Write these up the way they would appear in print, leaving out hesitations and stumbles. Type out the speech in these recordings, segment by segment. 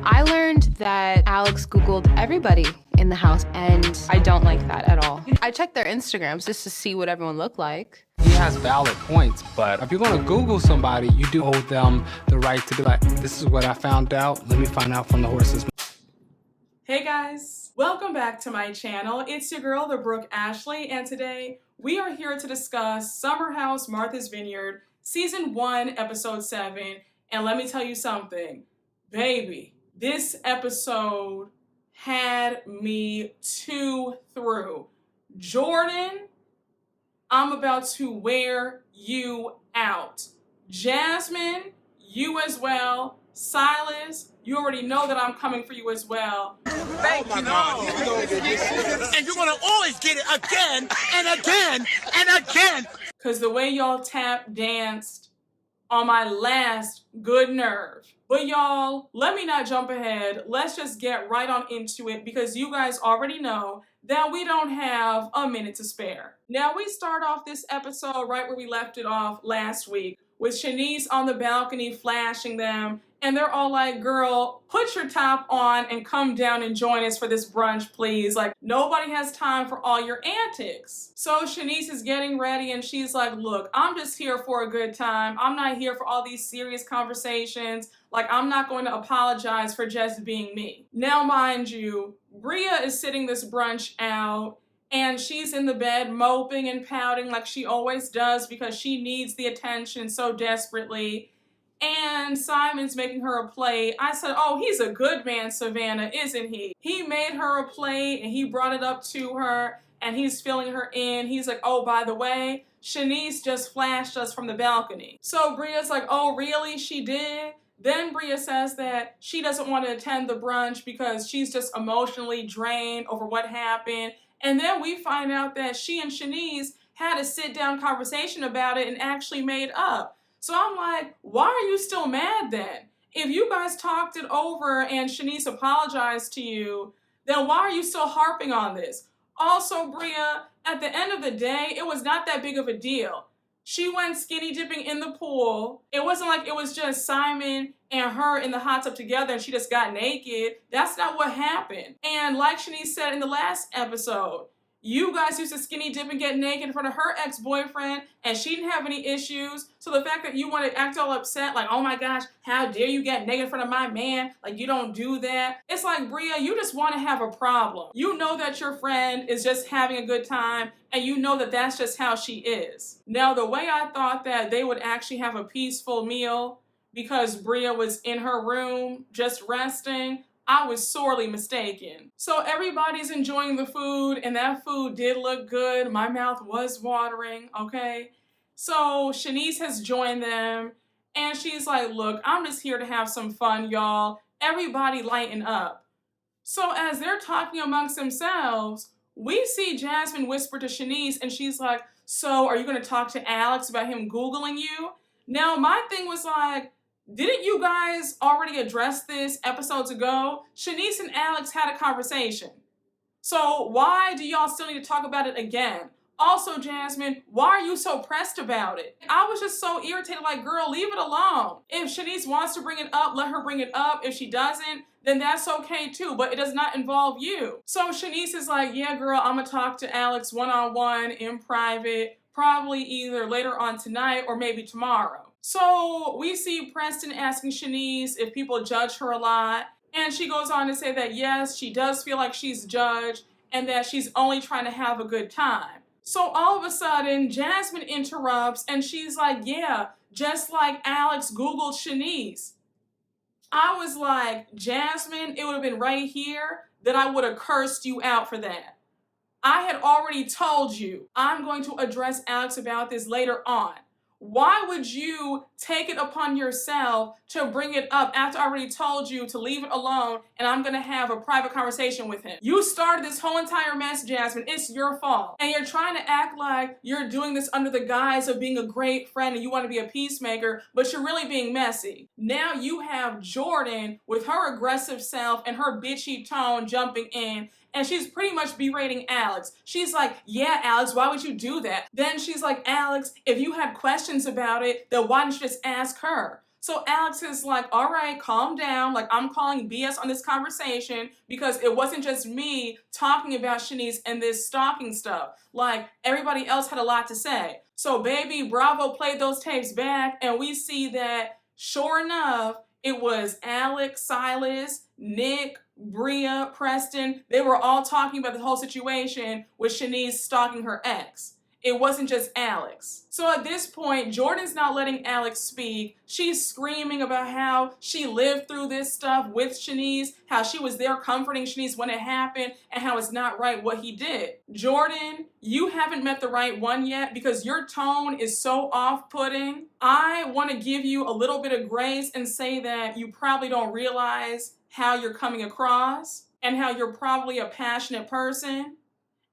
I learned that Alex Googled everybody in the house, and I don't like that at all. I checked their Instagrams just to see what everyone looked like. He has valid points, but if you're going to Google somebody, you do owe them the right to be like, this is what I found out. Let me find out from the horse's mouth. Hey guys, welcome back to my channel. It's your girl, the Brooke Ashley, and today we are here to discuss Summer House Martha's Vineyard, Season 1, Episode 7. And let me tell you something, baby, this episode had me through. Jordan, I'm about to wear you out. Jasmine, you as well. Silas, you already know that I'm coming for you as well. Thank you. And you're gonna always get it again and again and again. Cause the way y'all tap danced on my last good nerve. But y'all, let me not jump ahead. Let's just get right on into it because you guys already know that we don't have a minute to spare. Now we start off this episode right where we left it off last week with Shanice on the balcony flashing them, and they're all like, girl, put your top on and come down and join us for this brunch, please. Like, nobody has time for all your antics. So Shanice is getting ready and she's like, look, I'm just here for a good time. I'm not here for all these serious conversations. Like, I'm not going to apologize for just being me. Now, mind you, Bria is sitting this brunch out, and she's in the bed moping and pouting like she always does because she needs the attention so desperately. And Simon's making her a plate. I said, oh, he's a good man, Savannah, isn't he? He made her a plate and he brought it up to her and he's filling her in. He's like, oh, by the way, Shanice just flashed us from the balcony. So Bria's like, oh, really? She did? Then Bria says that she doesn't want to attend the brunch because she's just emotionally drained over what happened. And then we find out that she and Shanice had a sit-down conversation about it and actually made up. So I'm like, why are you still mad then? If you guys talked it over and Shanice apologized to you, then why are you still harping on this? Also, Bria, at the end of the day, it was not that big of a deal. She went skinny dipping in the pool. It wasn't like it was just Simon and her in the hot tub together and she just got naked. That's not what happened. And like Shanice said in the last episode, you guys used to skinny dip and get naked in front of her ex-boyfriend and she didn't have any issues. So the fact that you want to act all upset, like, oh my gosh, how dare you get naked in front of my man? Like, you don't do that. It's like, Bria, you just want to have a problem. You know that your friend is just having a good time and you know that that's just how she is. Now, the way I thought that they would actually have a peaceful meal because Bria was in her room just resting, I was sorely mistaken. So everybody's enjoying the food and that food did look good. My mouth was watering, okay? So Shanice has joined them and she's like, look, I'm just here to have some fun, y'all. Everybody lighten up. So as they're talking amongst themselves, we see Jasmine whisper to Shanice and she's like, so are you gonna talk to Alex about him Googling you? Now my thing was like, didn't you guys already address this episodes ago? Shanice and Alex had a conversation. So why do y'all still need to talk about it again? Also, Jasmine, why are you so pressed about it? I was just so irritated, like, girl, leave it alone. If Shanice wants to bring it up, let her bring it up. If she doesn't, then that's okay too, but it does not involve you. So Shanice is like, yeah, girl, I'm gonna talk to Alex one-on-one in private, probably either later on tonight or maybe tomorrow. So we see Preston asking Shanice if people judge her a lot. And she goes on to say that yes, she does feel like she's judged and that she's only trying to have a good time. So all of a sudden, Jasmine interrupts and she's like, yeah, just like Alex Googled Shanice. I was like, Jasmine, it would have been right here that I would have cursed you out for that. I had already told you I'm going to address Alex about this later on. Why would you take it upon yourself to bring it up after I already told you to leave it alone and I'm going to have a private conversation with him? You started this whole entire mess, Jasmine. It's your fault. And you're trying to act like you're doing this under the guise of being a great friend and you want to be a peacemaker, but you're really being messy. Now you have Jordan with her aggressive self and her bitchy tone jumping in, and she's pretty much berating Alex. She's like, yeah, Alex, why would you do that? Then she's like, Alex, if you had questions about it, then why didn't you just ask her? So Alex is like, all right, calm down. Like, I'm calling BS on this conversation because it wasn't just me talking about Shanice and this stalking stuff. Like, everybody else had a lot to say. So baby, Bravo played those tapes back, and we see that, sure enough, it was Alex, Silas, Nick, Bria, Preston. They were all talking about the whole situation with Shanice stalking her ex. It wasn't just Alex. So at this point, Jordan's not letting Alex speak. She's screaming about how she lived through this stuff with Shanice, how she was there comforting Shanice when it happened, and how it's not right what he did. Jordan, you haven't met the right one yet because your tone is so off-putting. I want to give you a little bit of grace and say that you probably don't realize how you're coming across and how you're probably a passionate person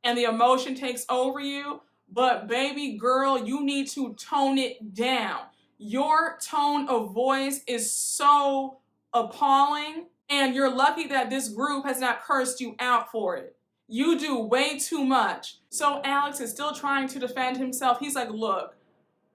and the emotion takes over you. But baby girl, you need to tone it down. Your tone of voice is so appalling, and you're lucky that this group has not cursed you out for it. You do way too much. So Alex is still trying to defend himself. He's like, look,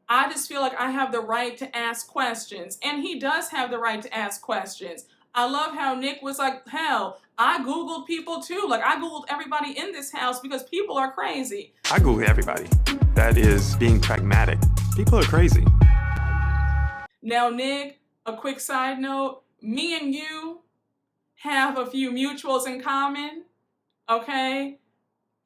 I just feel like I have the right to ask questions. And he does have the right to ask questions. I love how Nick was like, hell, I Googled people too. Like, I Googled everybody in this house because people are crazy. I Google everybody. That is being pragmatic. People are crazy. Now, Nick, a quick side note, me and you have a few mutuals in common, okay?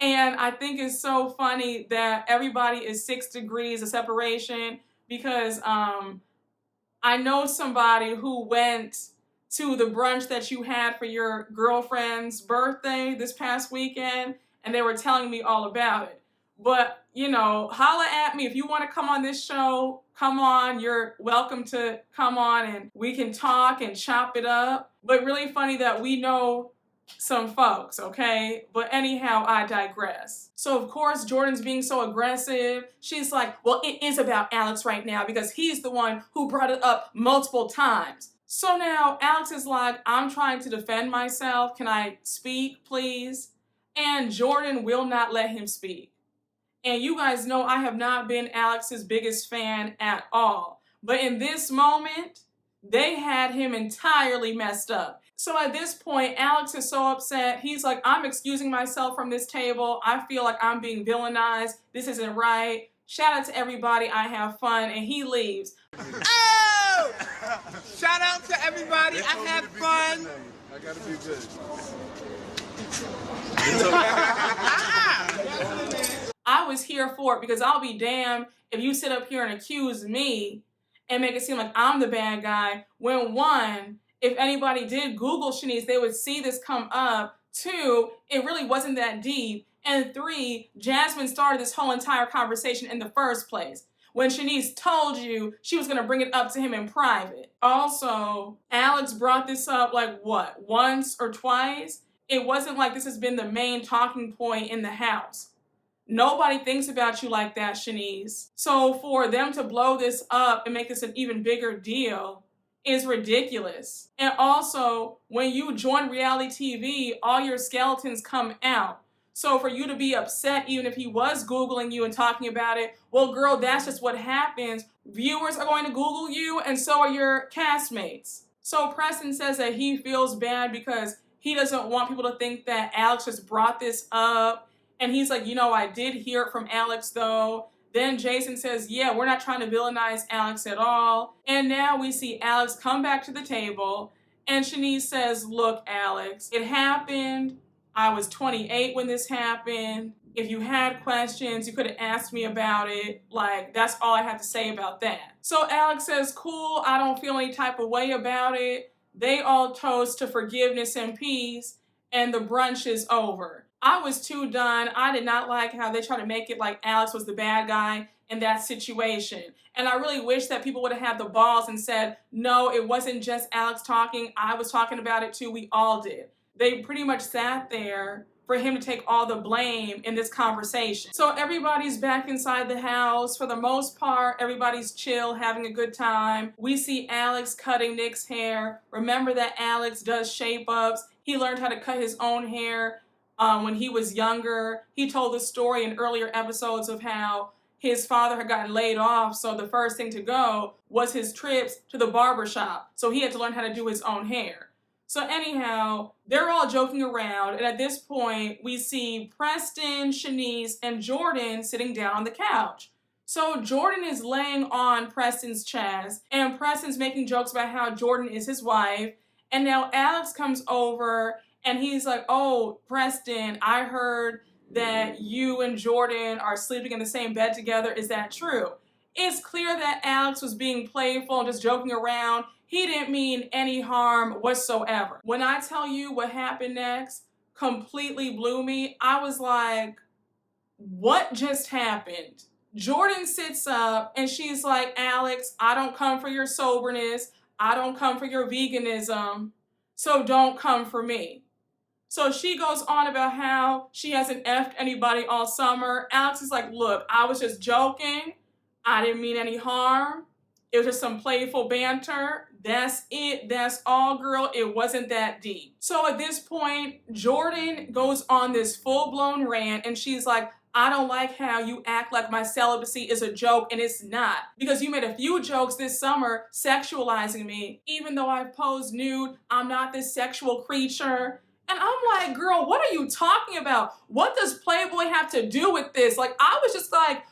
And I think it's so funny that everybody is 6 degrees of separation because I know somebody who went to the brunch that you had for your girlfriend's birthday this past weekend, and they were telling me all about it. But, you know, holla at me if you want to come on this show. Come on, you're welcome to come on and we can talk and chop it up. But really funny that we know some folks, okay? But anyhow, I digress. So of course, Jordan's being so aggressive. She's like, well, it is about Alex right now because he's the one who brought it up multiple times. So now Alex is like, I'm trying to defend myself. Can I speak, please? And Jordan will not let him speak. And you guys know I have not been Alex's biggest fan at all. But in this moment, they had him entirely messed up. So at this point, Alex is so upset. He's like, I'm excusing myself from this table. I feel like I'm being villainized. This isn't right. Shout out to everybody. I have fun. And he leaves. Oh! Shout out to everybody. I had fun. I gotta be good. I was here for it because I'll be damned if you sit up here and accuse me and make it seem like I'm the bad guy when, one, if anybody did Google Shanice, they would see this come up. 2, it really wasn't that deep. And 3, Jasmine started this whole entire conversation in the first place when Shanice told you she was going to bring it up to him in private. Also, Alex brought this up like, what, once or twice? It wasn't like this has been the main talking point in the house. Nobody thinks about you like that, Shanice. So for them to blow this up and make this an even bigger deal is ridiculous. And also, when you join reality TV, all your skeletons come out. So for you to be upset, even if he was Googling you and talking about it, well, girl, that's just what happens. Viewers are going to Google you, and so are your castmates. So Preston says that he feels bad because he doesn't want people to think that Alex just brought this up. And he's like, you know, I did hear it from Alex, though. Then Jason says, yeah, we're not trying to villainize Alex at all. And now we see Alex come back to the table. And Shanice says, look, Alex, it happened. I was 28 when this happened. If you had questions, you could have asked me about it. Like, that's all I have to say about that. So Alex says, cool, I don't feel any type of way about it. They all toast to forgiveness and peace, and the brunch is over. I was too done. I did not like how they tried to make it like Alex was the bad guy in that situation. And I really wish that people would have had the balls and said, no, it wasn't just Alex talking. I was talking about it too. We all did. They pretty much sat there for him to take all the blame in this conversation. So everybody's back inside the house. For the most part, everybody's chill, having a good time. We see Alex cutting Nick's hair. Remember that Alex does shape-ups. He learned how to cut his own hair when he was younger. He told the story in earlier episodes of how his father had gotten laid off, so the first thing to go was his trips to the barber shop. So he had to learn how to do his own hair. So anyhow, they're all joking around, and at this point, we see Preston, Shanice, and Jordan sitting down on the couch. So Jordan is laying on Preston's chest, and Preston's making jokes about how Jordan is his wife, and now Alex comes over, and he's like, oh, Preston, I heard that you and Jordan are sleeping in the same bed together. Is that true? It's clear that Alex was being playful and just joking around. He didn't mean any harm whatsoever. When I tell you what happened next, completely blew me. I was like, what just happened? Jordan sits up and she's like, Alex, I don't come for your soberness. I don't come for your veganism. So don't come for me. So she goes on about how she hasn't effed anybody all summer. Alex is like, look, I was just joking. I didn't mean any harm. It was just some playful banter. That's it. That's all, girl. It wasn't that deep. So at this point, Jordan goes on this full-blown rant, and she's like, I don't like how you act like my celibacy is a joke, and it's not. Because you made a few jokes this summer sexualizing me. Even though I've posed nude, I'm not this sexual creature. And I'm like, girl, what are you talking about? What does Playboy have to do with this? Like, I was just like,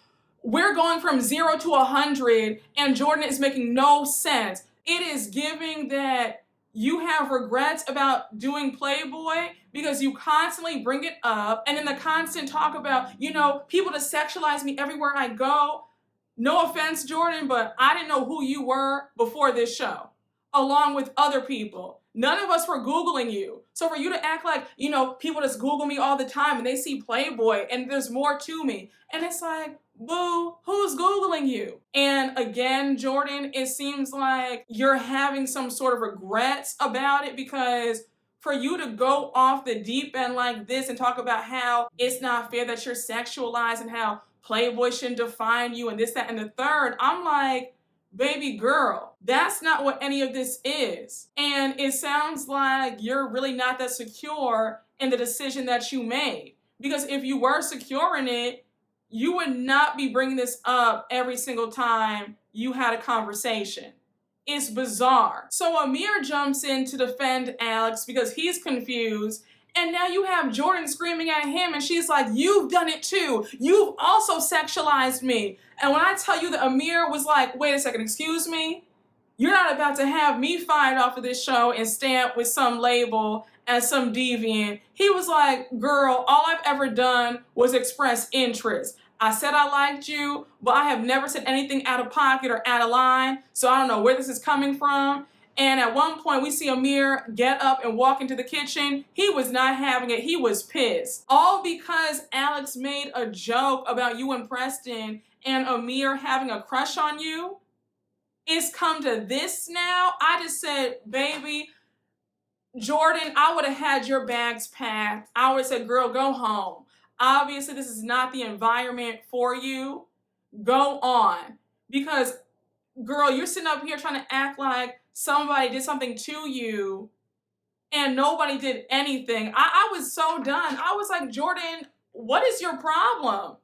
we're going from 0 to 100, and Jordan is making no sense. It is giving that you have regrets about doing Playboy because you constantly bring it up, and in the constant talk about, you know, people to sexualize me everywhere I go. No offense, Jordan, but I didn't know who you were before this show, along with other people. None of us were Googling you. So for you to act like, you know, people just Google me all the time and they see Playboy and there's more to me. And it's like, boo, who's Googling you? And again, Jordan, it seems like you're having some sort of regrets about it, because for you to go off the deep end like this and talk about how it's not fair that you're sexualized and how Playboy shouldn't define you and this, that, and the third, I'm like, baby girl, that's not what any of this is. And it sounds like you're really not that secure in the decision that you made. Because if you were secure in it, you would not be bringing this up every single time you had a conversation. It's bizarre. So Amir jumps in to defend Alex because he's confused. And now you have Jordan screaming at him, and she's like, you've done it too. You've also sexualized me. And when I tell you that Amir was like, wait a second, excuse me? You're not about to have me fired off of this show and stamped with some label as some deviant. He was like, girl, all I've ever done was express interest. I said I liked you, but I have never said anything out of pocket or out of line, so I don't know where this is coming from. And at one point, we see Amir get up and walk into the kitchen. He was not having it. He was pissed. All because Alex made a joke about you and Preston and Amir having a crush on you. It's come to this now. I just said, baby, Jordan, I would have had your bags packed. I would have said, girl, go home. Obviously, this is not the environment for you. Go on. Because, girl, you're sitting up here trying to act like somebody did something to you and nobody did anything. I was so done. I was like, Jordan, what is your problem?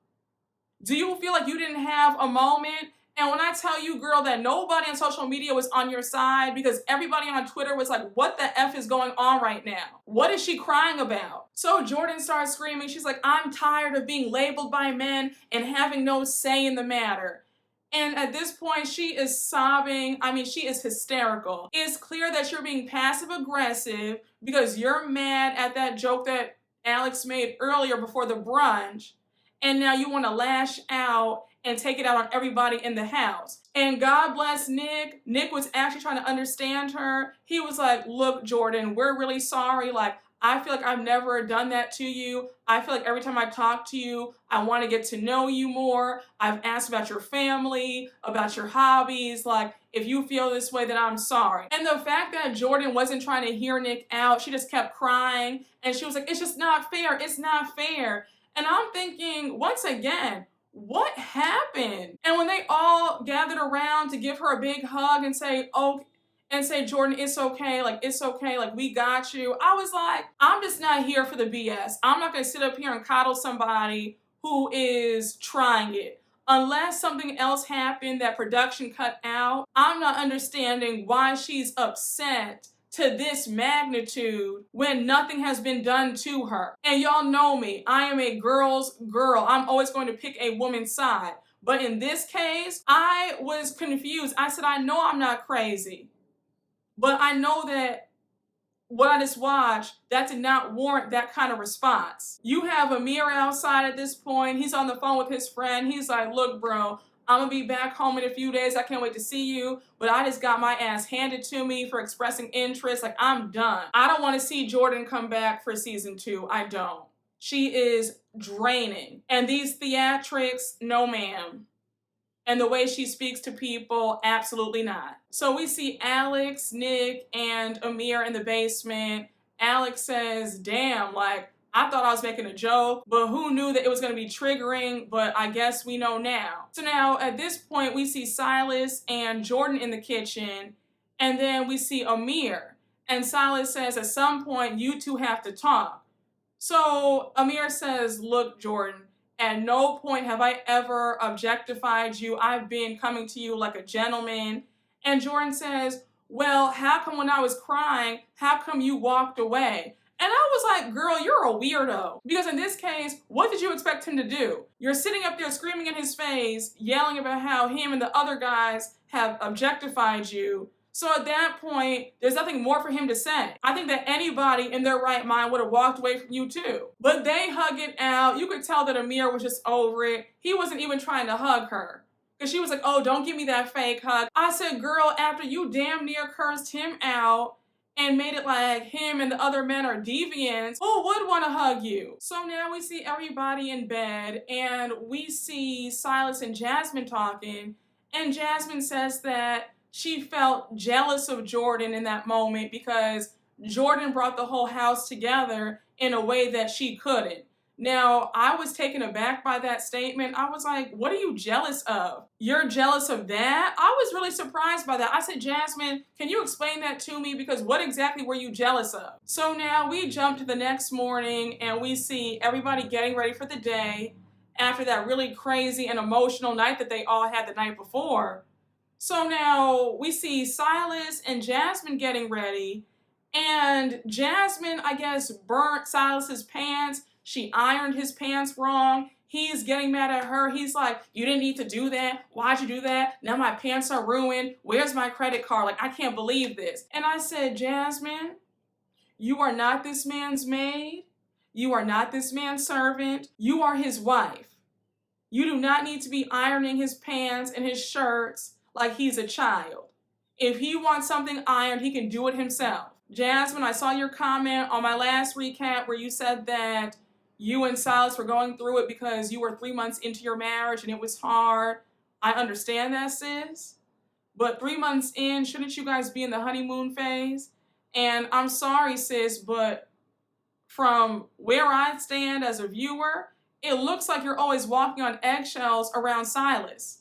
Do you feel like you didn't have a moment? And when I tell you, girl, that nobody on social media was on your side because everybody on Twitter was like, what the F is going on right now? What is she crying about? So Jordan starts screaming. She's like, I'm tired of being labeled by men and having no say in the matter. And at this point, she is sobbing. I mean, she is hysterical. It's clear that you're being passive aggressive because you're mad at that joke that Alex made earlier before the brunch. And now you want to lash out and take it out on everybody in the house. And God bless Nick. Nick was actually trying to understand her. He was like, look, Jordan, we're really sorry. Like, I feel like I've never done that to you. I feel like every time I talk to you, I want to get to know you more. I've asked about your family, about your hobbies. Like, if you feel this way, then I'm sorry. And the fact that Jordan wasn't trying to hear Nick out, she just kept crying. And she was like, it's just not fair. It's not fair. And I'm thinking, once again, what happened? And when they all gathered around to give her a big hug and say, oh, and say, Jordan, it's okay, like, we got you. I was like, I'm just not here for the BS. I'm not gonna sit up here and coddle somebody who is trying it. Unless something else happened that production cut out, I'm not understanding why she's upset to this magnitude when nothing has been done to her. And y'all know me, I am a girl's girl. I'm always going to pick a woman's side. But in this case, I was confused. I said, I know I'm not crazy, but I know that what I just watched, that did not warrant that kind of response. You have Amir outside at this point. He's on the phone with his friend. He's like, look, bro, I'm gonna be back home in a few days. I can't wait to see you, but I just got my ass handed to me for expressing interest. Like, I'm done. I don't want to see Jordan come back for season 2. I don't. She is draining. And these theatrics, no ma'am. And the way she speaks to people, absolutely not. So we see Alex, Nick, and Amir in the basement. Alex says, damn, like, I thought I was making a joke, but who knew that it was gonna be triggering, but I guess we know now. So now at this point, we see Silas and Jordan in the kitchen, and then we see Amir. And Silas says, at some point, you two have to talk. So Amir says, look, Jordan, at no point have I ever objectified you. I've been coming to you like a gentleman. And Jordan says, well, how come when I was crying, how come you walked away? And I was like, girl, you're a weirdo. Because in this case, what did you expect him to do? You're sitting up there screaming in his face, yelling about how him and the other guys have objectified you. So at that point, there's nothing more for him to say. I think that anybody in their right mind would have walked away from you too. But they hug it out. You could tell that Amir was just over it. He wasn't even trying to hug her. Because she was like, oh, don't give me that fake hug. I said, girl, after you damn near cursed him out and made it like him and the other men are deviants, who would want to hug you? So now we see everybody in bed and we see Silas and Jasmine talking. And Jasmine says that she felt jealous of Jordan in that moment because Jordan brought the whole house together in a way that she couldn't. Now, I was taken aback by that statement. I was like, what are you jealous of? You're jealous of that? I was really surprised by that. I said, Jasmine, can you explain that to me? Because what exactly were you jealous of? So now we jump to the next morning and we see everybody getting ready for the day after that really crazy and emotional night that they all had the night before. So now we see Silas and Jasmine getting ready, and Jasmine, I guess, burnt Silas's pants. She ironed his pants wrong. He's getting mad at her. He's like, you didn't need to do that. Why'd you do that? Now my pants are ruined. Where's my credit card? Like, I can't believe this. And I said, Jasmine, you are not this man's maid. You are not this man's servant. You are his wife. You do not need to be ironing his pants and his shirts like he's a child. If he wants something ironed, he can do it himself. Jasmine, I saw your comment on my last recap where you said that you and Silas were going through it because you were 3 months into your marriage and it was hard. I understand that, sis. But 3 months in, shouldn't you guys be in the honeymoon phase? And I'm sorry, sis, but from where I stand as a viewer, it looks like you're always walking on eggshells around Silas.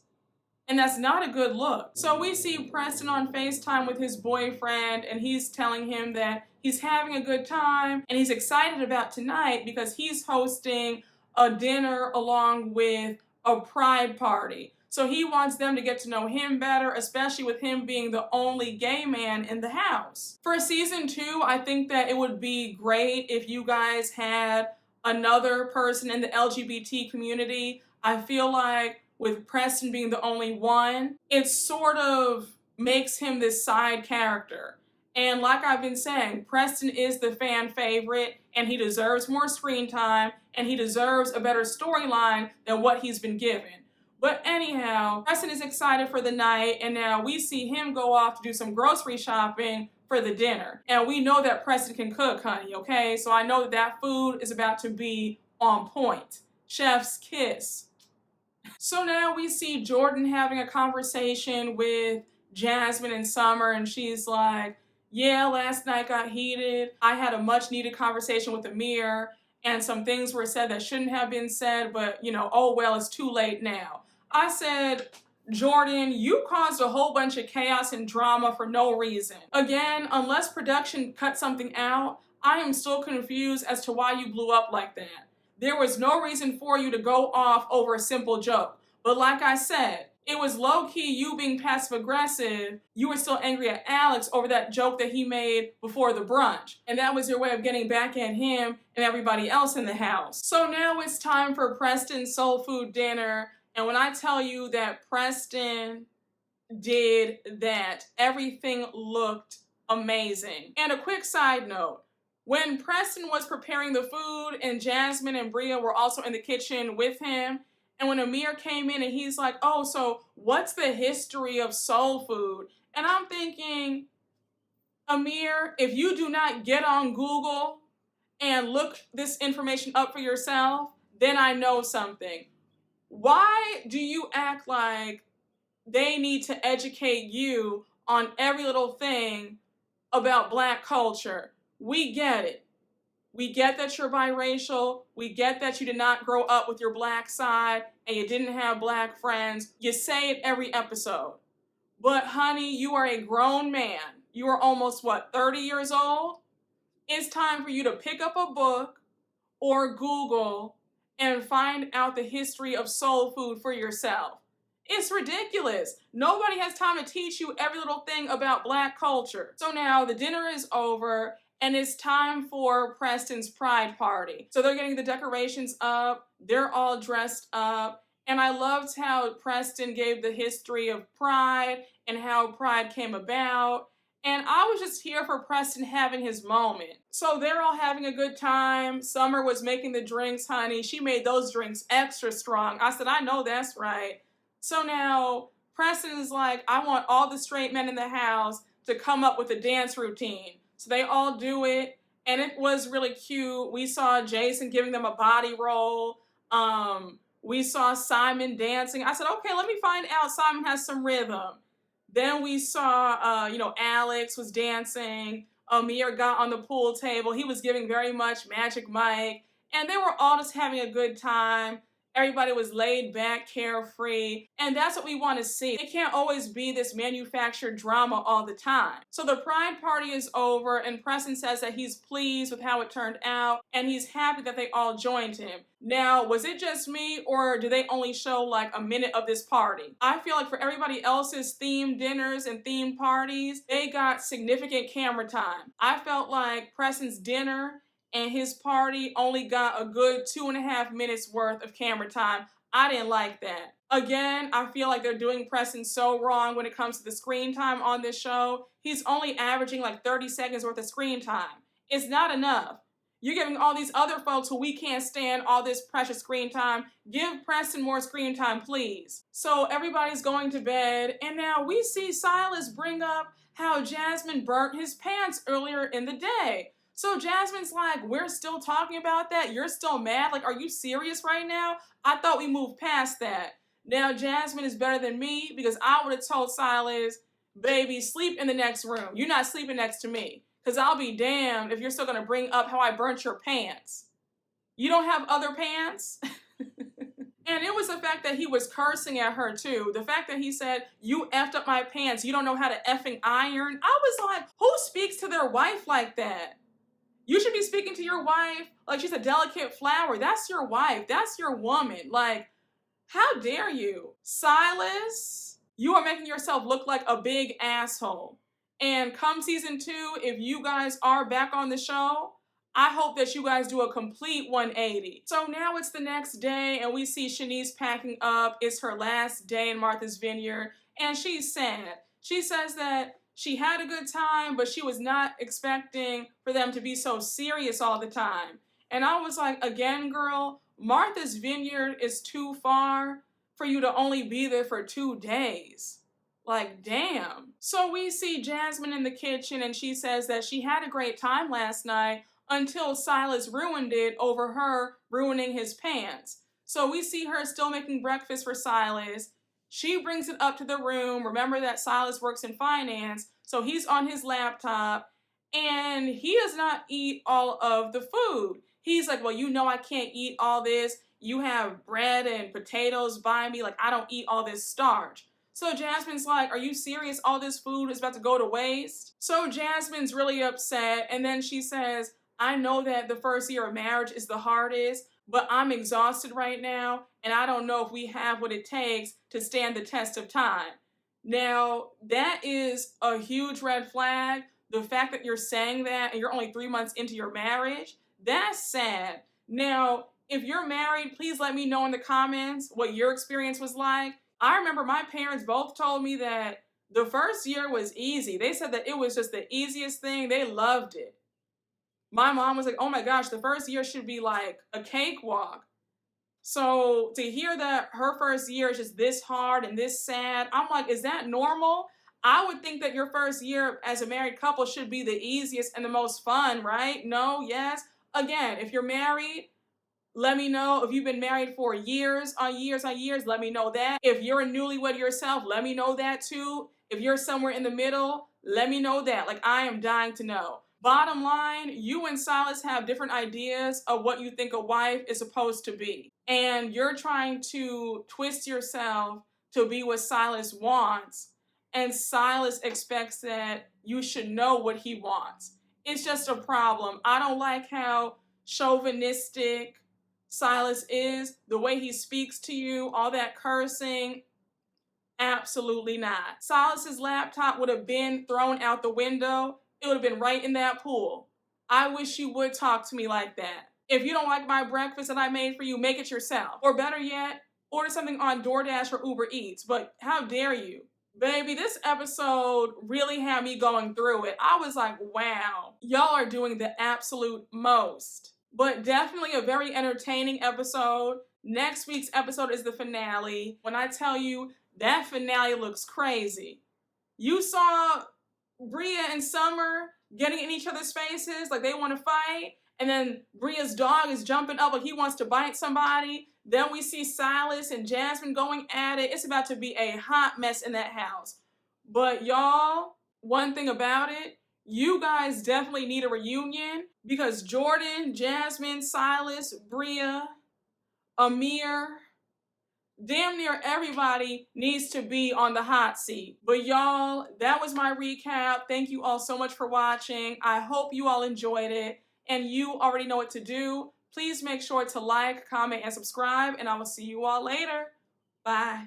And that's not a good look. So we see Preston on FaceTime with his boyfriend, and he's telling him that he's having a good time and he's excited about tonight because he's hosting a dinner along with a pride party. So he wants them to get to know him better, especially with him being the only gay man in the house. For season 2, I think that it would be great if you guys had another person in the LGBT community. I feel like with Preston being the only one, it sort of makes him this side character. And like I've been saying, Preston is the fan favorite and he deserves more screen time and he deserves a better storyline than what he's been given. But anyhow, Preston is excited for the night and now we see him go off to do some grocery shopping for the dinner. And we know that Preston can cook, honey, okay? So I know that that food is about to be on point. Chef's kiss. So now we see Jordan having a conversation with Jasmine and Summer, and she's like, yeah, last night got heated. I had a much needed conversation with Amir, and some things were said that shouldn't have been said, but you know, oh well, it's too late now. I said, Jordan, you caused a whole bunch of chaos and drama for no reason. Again, unless production cut something out, I am still confused as to why you blew up like that. There was no reason for you to go off over a simple joke. But like I said, it was low-key you being passive-aggressive. You were still angry at Alex over that joke that he made before the brunch. And that was your way of getting back at him and everybody else in the house. So now it's time for Preston's soul food dinner. And when I tell you that Preston did that, everything looked amazing. And a quick side note, when Preston was preparing the food and Jasmine and Bria were also in the kitchen with him, and when Amir came in and he's like, oh, so what's the history of soul food? And I'm thinking, Amir, if you do not get on Google and look this information up for yourself, then I know something. Why do you act like they need to educate you on every little thing about Black culture? We get it. We get that you're biracial. We get that you did not grow up with your Black side and you didn't have Black friends. You say it every episode. But honey, you are a grown man. You are almost, 30 years old? It's time for you to pick up a book or Google and find out the history of soul food for yourself. It's ridiculous. Nobody has time to teach you every little thing about Black culture. So now the dinner is over and it's time for Preston's pride party. So they're getting the decorations up. They're all dressed up. And I loved how Preston gave the history of pride and how pride came about. And I was just here for Preston having his moment. So they're all having a good time. Summer was making the drinks, honey. She made those drinks extra strong. I said, I know that's right. So now Preston is like, I want all the straight men in the house to come up with a dance routine. So they all do it, and it was really cute. We saw Jason giving them a body roll. We saw Simon dancing. I said, okay, let me find out Simon has some rhythm. Then we saw, Alex was dancing. Amir got on the pool table. He was giving very much Magic Mike, and they were all just having a good time. Everybody was laid back, carefree, and that's what we want to see. It can't always be this manufactured drama all the time. So the pride party is over, and Preston says that he's pleased with how it turned out, and he's happy that they all joined him. Now, was it just me, or do they only show like a minute of this party? I feel like for everybody else's themed dinners and themed parties, they got significant camera time. I felt like Preston's dinner and his party only got a good 2.5 minutes worth of camera time. I didn't like that. Again, I feel like they're doing Preston so wrong when it comes to the screen time on this show. He's only averaging like 30 seconds worth of screen time. It's not enough. You're giving all these other folks who we can't stand all this precious screen time. Give Preston more screen time, please. So everybody's going to bed, and now we see Silas bring up how Jasmine burnt his pants earlier in the day. So Jasmine's like, we're still talking about that? You're still mad? Like, are you serious right now? I thought we moved past that. Now Jasmine is better than me because I would have told Silas, baby, sleep in the next room. You're not sleeping next to me. Because I'll be damned if you're still going to bring up how I burnt your pants. You don't have other pants? And it was the fact that he was cursing at her too. The fact that he said, you effed up my pants. You don't know how to effing iron. I was like, who speaks to their wife like that? You should be speaking to your wife like she's a delicate flower. That's your wife. That's your woman. Like, how dare you? Silas, you are making yourself look like a big asshole. And come season 2, if you guys are back on the show, I hope that you guys do a complete 180. So now it's the next day and we see Shanice packing up. It's her last day in Martha's Vineyard and she's sad. She says that she had a good time, but she was not expecting for them to be so serious all the time. And I was like, again, girl, Martha's Vineyard is too far for you to only be there for 2 days. Like, damn. So we see Jasmine in the kitchen and she says that she had a great time last night until Silas ruined it over her ruining his pants. So we see her still making breakfast for Silas. She brings it up to the room. Remember that Silas works in finance, so he's on his laptop, and he does not eat all of the food. He's like, well, you know I can't eat all this. You have bread and potatoes by me. Like, I don't eat all this starch. So Jasmine's like, are you serious? All this food is about to go to waste? So Jasmine's really upset, and then she says, I know that the first year of marriage is the hardest, but I'm exhausted right now, and I don't know if we have what it takes to stand the test of time. Now, that is a huge red flag. The fact that you're saying that and you're only 3 months into your marriage, that's sad. Now, if you're married, please let me know in the comments what your experience was like. I remember my parents both told me that the first year was easy. They said that it was just the easiest thing. They loved it. My mom was like, oh my gosh, the first year should be like a cakewalk. So to hear that her first year is just this hard and this sad, I'm like, is that normal? I would think that your first year as a married couple should be the easiest and the most fun, right? No, yes. Again, if you're married, let me know. If you've been married for years on years on years, let me know that. If you're a newlywed yourself, let me know that too. If you're somewhere in the middle, let me know that. Like, I am dying to know. Bottom line, you and Silas have different ideas of what you think a wife is supposed to be. And you're trying to twist yourself to be what Silas wants. And Silas expects that you should know what he wants. It's just a problem. I don't like how chauvinistic Silas is, the way he speaks to you, all that cursing. Absolutely not. Silas's laptop would have been thrown out the window. It would have been right in that pool. I wish you would talk to me like that. If you don't like my breakfast that I made for you, make it yourself. Or better yet, order something on DoorDash or Uber Eats. But how dare you? Baby, this episode really had me going through it. I was like, wow, y'all are doing the absolute most. But definitely a very entertaining episode. Next week's episode is the finale. When I tell you, that finale looks crazy. You saw Bria and Summer getting in each other's faces like they want to fight. And then Bria's dog is jumping up like he wants to bite somebody. Then we see Silas and Jasmine going at it. It's about to be a hot mess in that house. But y'all, one thing about it, you guys definitely need a reunion because Jordan, Jasmine, Silas, Bria, Amir, damn near everybody needs to be on the hot seat. But y'all, that was my recap. Thank you all so much for watching. I hope you all enjoyed it. And you already know what to do. Please make sure to like, comment, and subscribe. And I will see you all later. Bye.